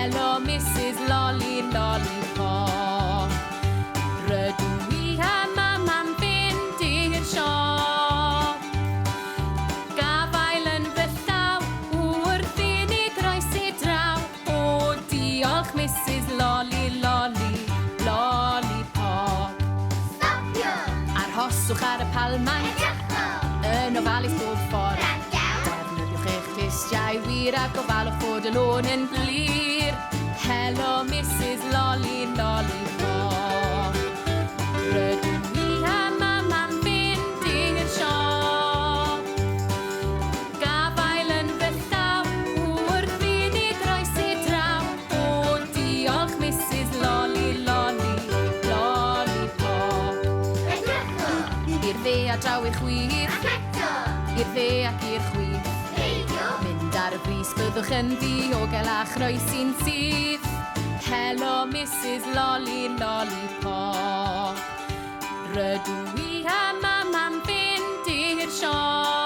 Hello Mrs Lolly Lollipop. Rydw i yma mam fynd i'r siop. Gafael yn fy llaw wrth i ni groesi draw. O diolch Mrs Lolly Lollipop. Stopio! Arhoswch ar y palmant Edrychwch! yn ofalus bob ffordd. Rhan iawn! Defnyddiwch eich clustiau wir a gofalwch fod y lôn yn glir. Hello Mrs Lolly Lollipop. Rydw i yma mam fynd i'r siop. Gafael yn fy llaw wrth i ni groesi draw. O diolch Mrs Lolly Lollipop. Edrychwch! I'r dde a draw i'r chwith, Ac eto! i'r dde ac i'r chwith. Peidio! Mynd ar y bris byddwch yn ddiogel a chroesi'n syth. Hello Mrs Lolly Lollipop. Rydw i yma mam fynd i'r siop.